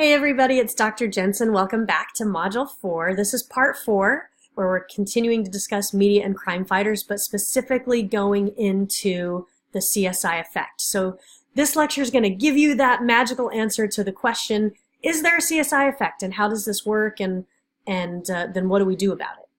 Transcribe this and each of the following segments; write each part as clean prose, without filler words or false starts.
Hey everybody, it's Dr. Jensen. Welcome back to Module 4. This is Part 4, where we're continuing to discuss media and crime fighters, but specifically going into the CSI effect. So this lecture is going to give you that magical answer to the question, is there a CSI effect, and how does this work, and then what do we do about it,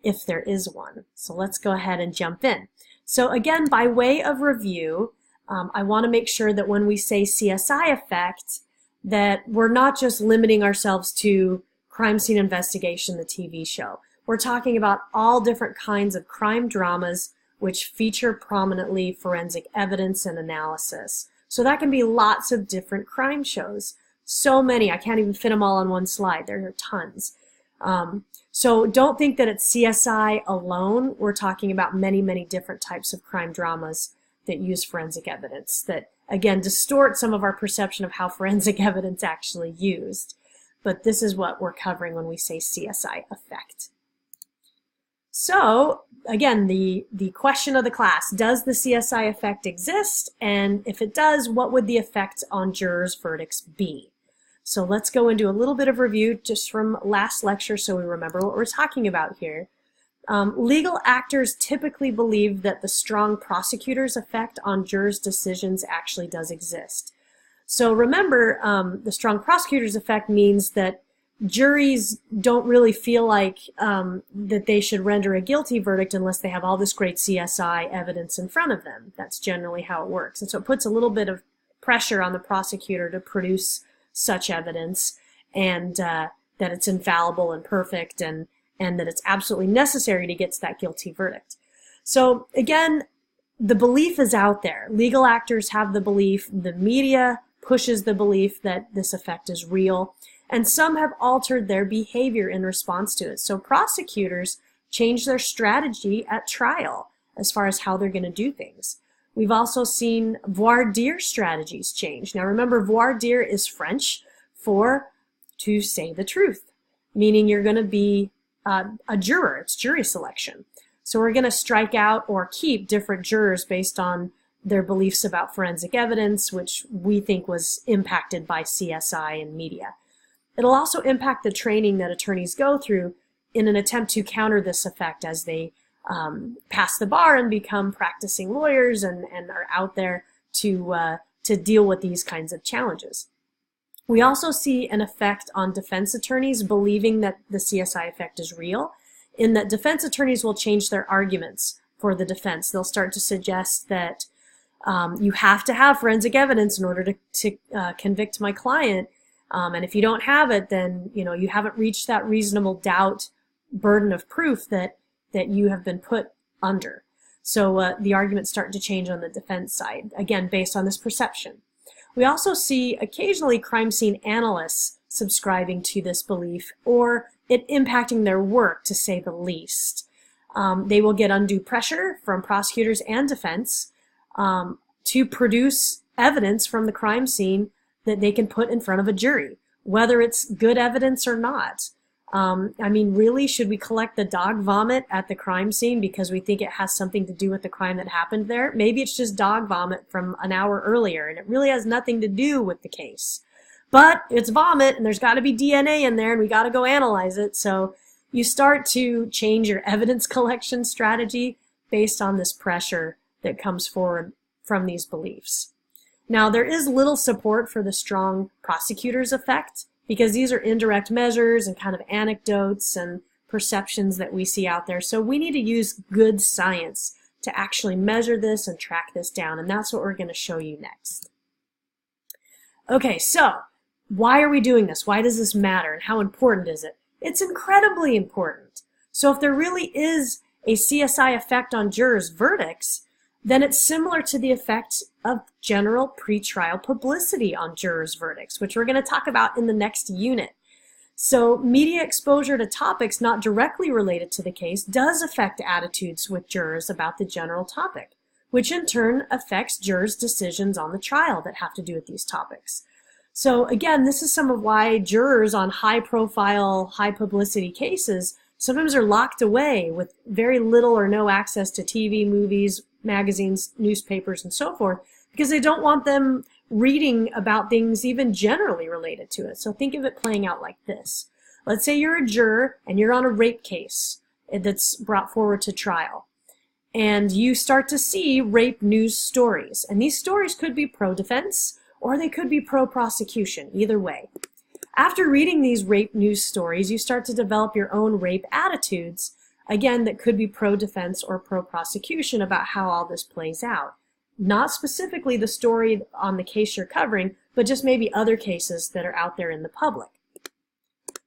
if there is one. So let's go ahead and jump in. So again, by way of review, I want to make sure that when we say CSI effect, that we're not just limiting ourselves to crime scene investigation, the TV show. We're talking about all different kinds of crime dramas which feature prominently forensic evidence and analysis. So that can be lots of different crime shows. So many, I can't even fit them all on one slide. There are tons. So don't think that it's CSI alone. We're talking about many, many different types of crime dramas that use forensic evidence that, again, distort some of our perception of how forensic evidence actually used. But this is what we're covering when we say CSI effect. So, again, the question of the class, does the CSI effect exist? And if it does, what would the effect on jurors' verdicts be? So let's go into a little bit of review just from last lecture so we remember what we're talking about here. Legal actors typically believe that the strong prosecutor's effect on jurors' decisions actually does exist. So remember, the strong prosecutor's effect means that juries don't really feel like that they should render a guilty verdict unless they have all this great CSI evidence in front of them. That's generally how it works. And so it puts a little bit of pressure on the prosecutor to produce such evidence, and that it's infallible and perfect, and that it's absolutely necessary to get to that guilty verdict. So again, the belief is out there. Legal actors have the belief, the media pushes the belief that this effect is real, and some have altered their behavior in response to it. So prosecutors change their strategy at trial as far as how they're going to do things. We've also seen voir dire strategies change. Now remember, voir dire is French for to say the truth, meaning you're going to be a juror. It's jury selection. So we're going to strike out or keep different jurors based on their beliefs about forensic evidence, which we think was impacted by CSI and media. It'll also impact the training that attorneys go through in an attempt to counter this effect as they pass the bar and become practicing lawyers and are out there to deal with these kinds of challenges. We also see an effect on defense attorneys believing that the CSI effect is real, in that defense attorneys will change their arguments for the defense. They'll start to suggest that you have to have forensic evidence in order to convict my client, and if you don't have it, then you haven't reached that reasonable doubt burden of proof that you have been put under. So the arguments start to change on the defense side, again, based on this perception. We also see occasionally crime scene analysts subscribing to this belief, or it impacting their work, to say the least. They will get undue pressure from prosecutors and defense to produce evidence from the crime scene that they can put in front of a jury, whether it's good evidence or not. I mean, really, should we collect the dog vomit at the crime scene because we think it has something to do with the crime that happened there? Maybe it's just dog vomit from an hour earlier, and it really has nothing to do with the case. But it's vomit, and there's got to be DNA in there, and we got to go analyze it. So you start to change your evidence collection strategy based on this pressure that comes forward from these beliefs. Now, there is little support for the strong prosecutor's effect, because these are indirect measures and kind of anecdotes and perceptions that we see out there. So we need to use good science to actually measure this and track this down, and that's what we're going to show you next. Okay, so why are we doing this? Why does this matter, and how important is it? It's incredibly important. So if there really is a CSI effect on jurors' verdicts, then it's similar to the effect of general pretrial publicity on jurors' verdicts, which we're going to talk about in the next unit. So media exposure to topics not directly related to the case does affect attitudes with jurors about the general topic, which in turn affects jurors' decisions on the trial that have to do with these topics. So again, this is some of why jurors on high-profile, high-publicity cases sometimes are locked away with very little or no access to TV, movies, magazines, newspapers, and so forth, because they don't want them reading about things even generally related to it. So think of it playing out like this. Let's say you're a juror and you're on a rape case that's brought forward to trial. And you start to see rape news stories. And these stories could be pro-defense or they could be pro-prosecution, either way. After reading these rape news stories, you start to develop your own rape attitudes, again, that could be pro-defense or pro-prosecution about how all this plays out. Not specifically the story on the case you're covering, but just maybe other cases that are out there in the public.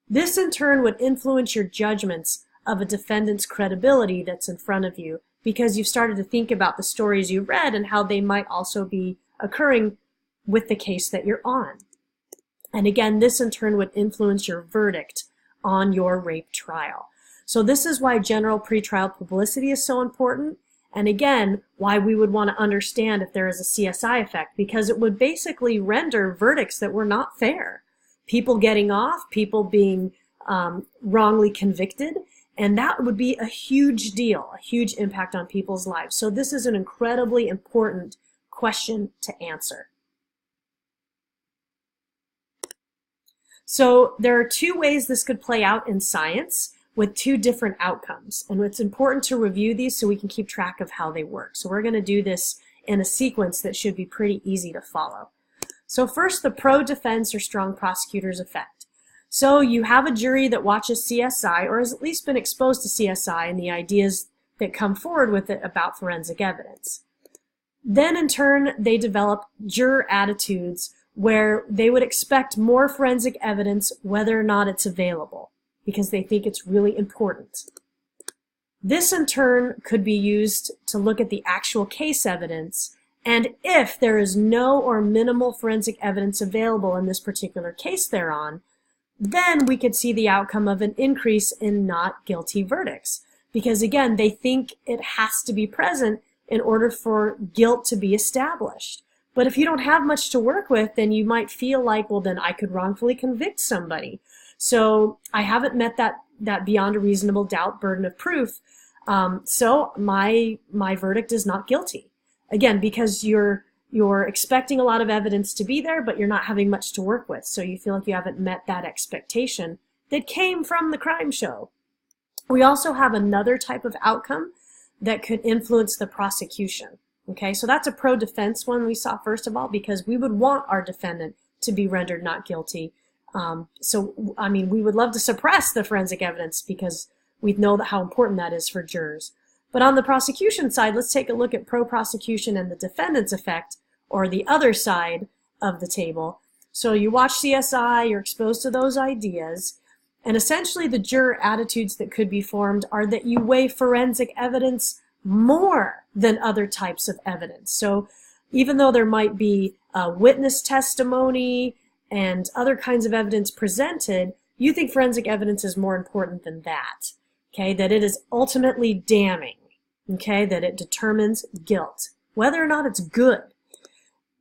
This in turn would influence your judgments of a defendant's credibility that's in front of you, because you've started to think about the stories you read and how they might also be occurring with the case that you're on. And again, this in turn would influence your verdict on your rape trial. So this is why general pretrial publicity is so important, and again, why we would want to understand if there is a CSI effect, because it would basically render verdicts that were not fair. People getting off, people being wrongly convicted, and that would be a huge deal, a huge impact on people's lives. So this is an incredibly important question to answer. So there are two ways this could play out in science with two different outcomes. And it's important to review these so we can keep track of how they work. So we're going to do this in a sequence that should be pretty easy to follow. So first, the pro-defense or strong prosecutors effect. So you have a jury that watches CSI or has at least been exposed to CSI and the ideas that come forward with it about forensic evidence. Then in turn, they develop juror attitudes where they would expect more forensic evidence whether or not it's available, because they think it's really important. This in turn could be used to look at the actual case evidence, and if there is no or minimal forensic evidence available in this particular case they're on, then we could see the outcome of an increase in not guilty verdicts. Because again, they think it has to be present in order for guilt to be established. But if you don't have much to work with, then you might feel like, well, then I could wrongfully convict somebody. So I haven't met that beyond a reasonable doubt burden of proof. So my verdict is not guilty. Again, because you're expecting a lot of evidence to be there, but you're not having much to work with. So you feel like you haven't met that expectation that came from the crime show. We also have another type of outcome that could influence the prosecution. Okay, so that's a pro-defense one we saw first of all, because we would want our defendant to be rendered not guilty. So, I mean, we would love to suppress the forensic evidence because we know how important that is for jurors. But on the prosecution side, let's take a look at pro-prosecution and the defendant's effect, or the other side of the table. So you watch CSI, you're exposed to those ideas, and essentially the juror attitudes that could be formed are that you weigh forensic evidence more than other types of evidence. So even though there might be witness testimony and other kinds of evidence presented, you think forensic evidence is more important than that. Okay, that it is ultimately damning. Okay, that it determines guilt, whether or not it's good.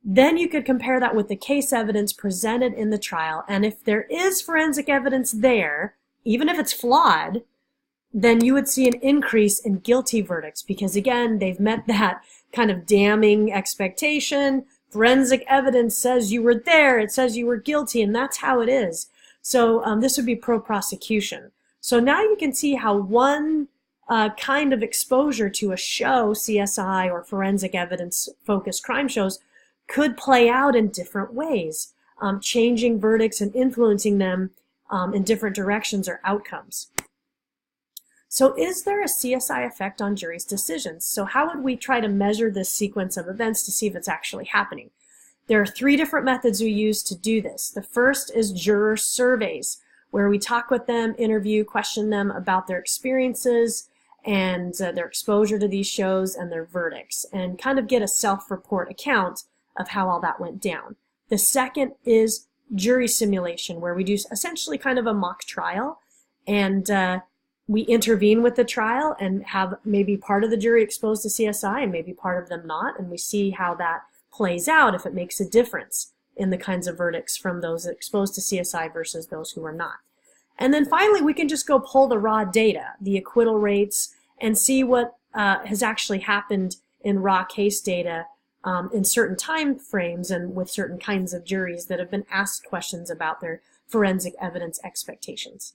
Then you could compare that with the case evidence presented in the trial, and if there is forensic evidence there, even if it's flawed, then you would see an increase in guilty verdicts, because again, they've met that kind of damning expectation. Forensic evidence says you were there, it says you were guilty, and that's how it is. So this would be pro-prosecution. So now you can see how one kind of exposure to a show, CSI or forensic evidence-focused crime shows, could play out in different ways, changing verdicts and influencing them in different directions or outcomes. So is there a CSI effect on juries' decisions? So how would we try to measure this sequence of events to see if it's actually happening? There are three different methods we use to do this. The first is juror surveys, where we talk with them, interview, question them about their experiences and their exposure to these shows and their verdicts, and kind of get a self-report account of how all that went down. The second is jury simulation, where we do essentially kind of a mock trial, and we intervene with the trial and have maybe part of the jury exposed to CSI and maybe part of them not, and we see how that plays out, if it makes a difference in the kinds of verdicts from those exposed to CSI versus those who are not. And then finally, we can just go pull the raw data, the acquittal rates, and see what has actually happened in raw case data in certain time frames and with certain kinds of juries that have been asked questions about their forensic evidence expectations.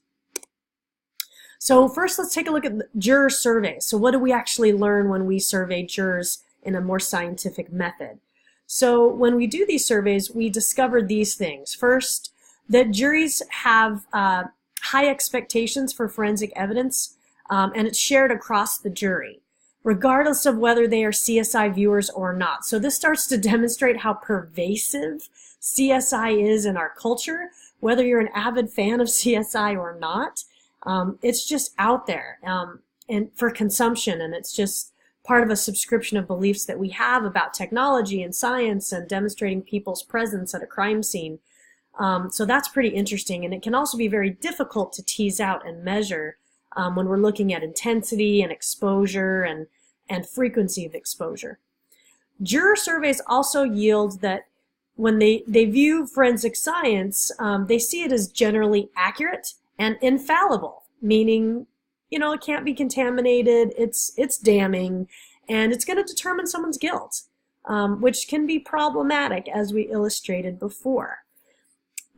So first, let's take a look at the juror surveys. So what do we actually learn when we survey jurors in a more scientific method? So when we do these surveys, we discover these things. First, that juries have high expectations for forensic evidence, and it's shared across the jury, regardless of whether they are CSI viewers or not. So this starts to demonstrate how pervasive CSI is in our culture, whether you're an avid fan of CSI or not. It's just out there and for consumption, and it's just part of a subscription of beliefs that we have about technology and science and demonstrating people's presence at a crime scene. So that's pretty interesting, and it can also be very difficult to tease out and measure when we're looking at intensity and exposure and frequency of exposure. Juror surveys also yield that when they view forensic science, they see it as generally accurate and infallible, meaning, you know, it can't be contaminated, it's damning, and it's going to determine someone's guilt, which can be problematic, as we illustrated before.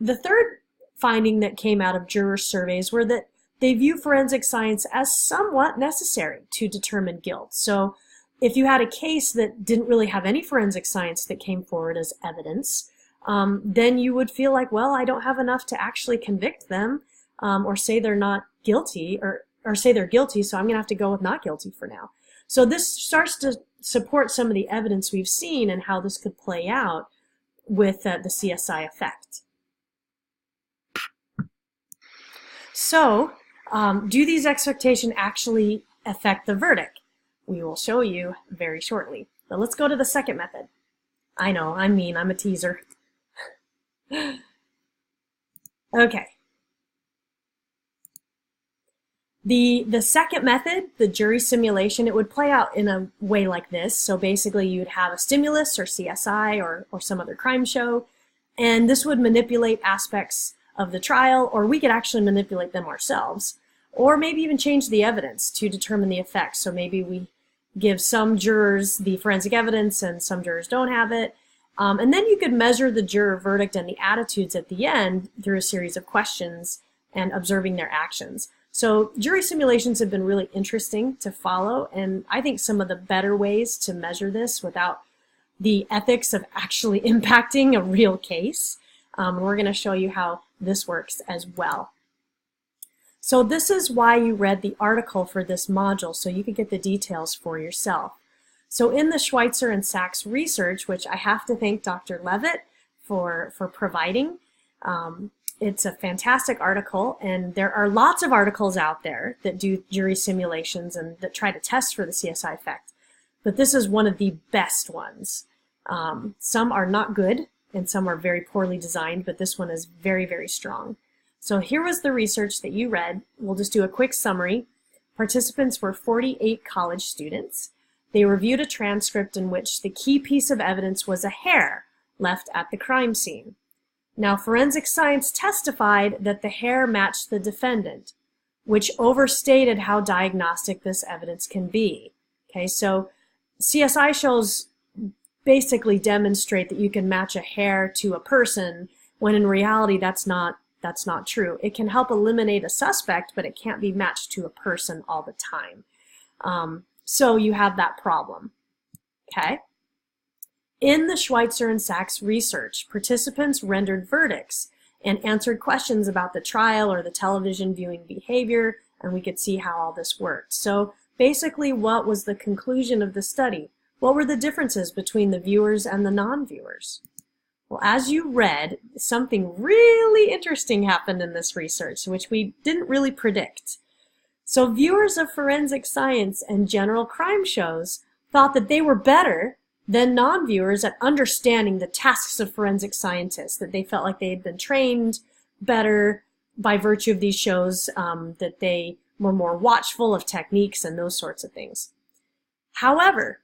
The third finding that came out of juror surveys were that they view forensic science as somewhat necessary to determine guilt. So if you had a case that didn't really have any forensic science that came forward as evidence, then you would feel like, well, I don't have enough to actually convict them, or say they're not guilty, or say they're guilty, so I'm going to have to go with not guilty for now. So this starts to support some of the evidence we've seen and how this could play out with the CSI effect. So, do these expectations actually affect the verdict? We will show you very shortly. But let's go to the second method. I know, I'm mean, I'm a teaser. Okay. The second method, the jury simulation, it would play out in a way like this. So basically you'd have a stimulus or CSI or some other crime show, and this would manipulate aspects of the trial, or we could actually manipulate them ourselves, or maybe even change the evidence to determine the effects. So maybe we give some jurors the forensic evidence and some jurors don't have it. And then you could measure the juror verdict and the attitudes at the end through a series of questions and observing their actions. So jury simulations have been really interesting to follow, and I think some of the better ways to measure this without the ethics of actually impacting a real case. We're going to show you how this works as well. So this is why you read the article for this module, so you could get the details for yourself. So in the Schweitzer and Sachs research, which I have to thank Dr. Levitt for providing, it's a fantastic article, and there are lots of articles out there that do jury simulations and that try to test for the CSI effect. But this is one of the best ones. Some are not good, and some are very poorly designed, but this one is very, very strong. So here was the research that you read. We'll just do a quick summary. Participants were 48 college students. They reviewed a transcript in which the key piece of evidence was a hair left at the crime scene. Now, forensic science testified that the hair matched the defendant, which overstated how diagnostic this evidence can be. Okay, so CSI shows basically demonstrate that you can match a hair to a person, when in reality that's not true. It can help eliminate a suspect, but it can't be matched to a person all the time. So you have that problem. Okay? In the Schweitzer and Sachs research, participants rendered verdicts and answered questions about the trial or the television viewing behavior, and we could see how all this worked. So basically, what was the conclusion of the study? What were the differences between the viewers and the non-viewers? Well, as you read, something really interesting happened in this research, which we didn't really predict. So viewers of forensic science and general crime shows thought that they were better than non-viewers at understanding the tasks of forensic scientists, that they felt like they had been trained better by virtue of these shows, that they were more watchful of techniques and those sorts of things. However,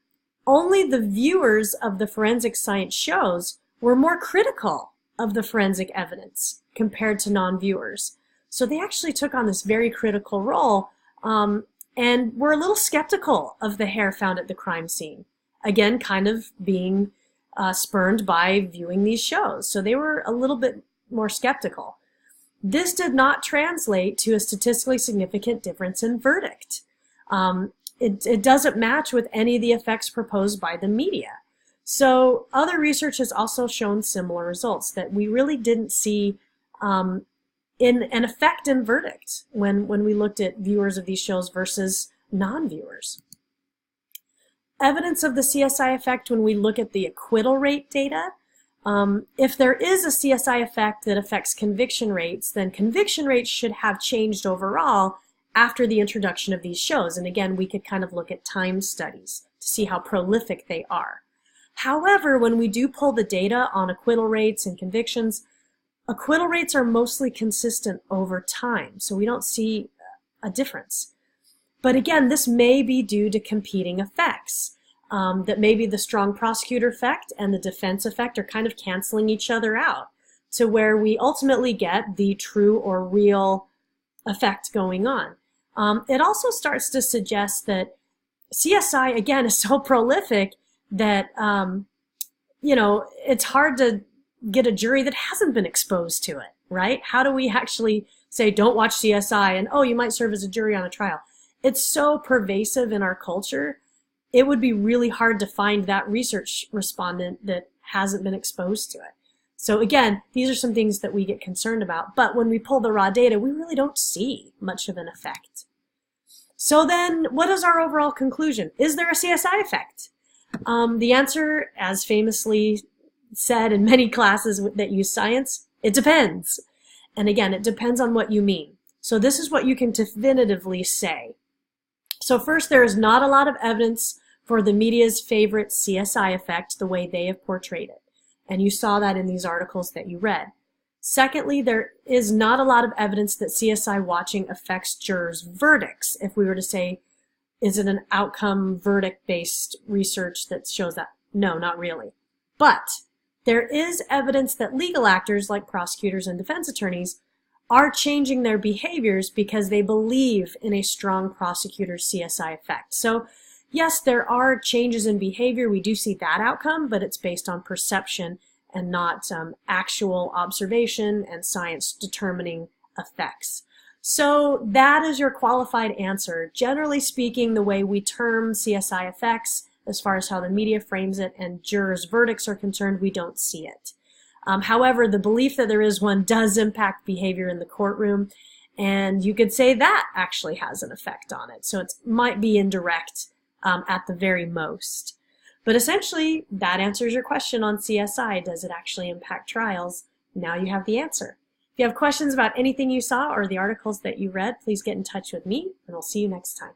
only the viewers of the forensic science shows were more critical of the forensic evidence compared to non-viewers. So they actually took on this very critical role and were a little skeptical of the hair found at the crime scene. Again, kind of being spurned by viewing these shows. So they were a little bit more skeptical. This did not translate to a statistically significant difference in verdict. It doesn't match with any of the effects proposed by the media. So other research has also shown similar results, that we really didn't see in an effect in verdict when we looked at viewers of these shows versus non-viewers. Evidence of the CSI effect when we look at the acquittal rate data. If there is a CSI effect that affects conviction rates, then conviction rates should have changed overall after the introduction of these shows. And again, we could kind of look at time studies to see how prolific they are. However, when we do pull the data on acquittal rates and convictions, acquittal rates are mostly consistent over time, so we don't see a difference. But again, this may be due to competing effects, that maybe the strong prosecutor effect and the defense effect are kind of canceling each other out, to where we ultimately get the true or real effect going on. It also starts to suggest that CSI, again, is so prolific that, it's hard to get a jury that hasn't been exposed to it, right? How do we actually say, don't watch CSI and, oh, you might serve as a jury on a trial? It's so pervasive in our culture, it would be really hard to find that research respondent that hasn't been exposed to it. So again, these are some things that we get concerned about, but when we pull the raw data, we really don't see much of an effect. So then, what is our overall conclusion? Is there a CSI effect? The answer, as famously said in many classes that use science, it depends. And again, it depends on what you mean. So this is what you can definitively say. So first, there is not a lot of evidence for the media's favorite CSI effect the way they have portrayed it. And you saw that in these articles that you read. Secondly, there is not a lot of evidence that CSI watching affects jurors' verdicts. If we were to say, is it an outcome verdict-based research that shows that? No, not really. But there is evidence that legal actors like prosecutors and defense attorneys are changing their behaviors because they believe in a strong prosecutor's CSI effect. So yes, there are changes in behavior. We do see that outcome, but it's based on perception and not actual observation and science determining effects. So that is your qualified answer. Generally speaking, the way we term CSI effects, as far as how the media frames it and jurors' verdicts are concerned, we don't see it. However, the belief that there is one does impact behavior in the courtroom, and you could say that actually has an effect on it. So it might be indirect at the very most. But essentially, that answers your question on CSI. Does it actually impact trials? Now you have the answer. If you have questions about anything you saw or the articles that you read, please get in touch with me, and I'll see you next time.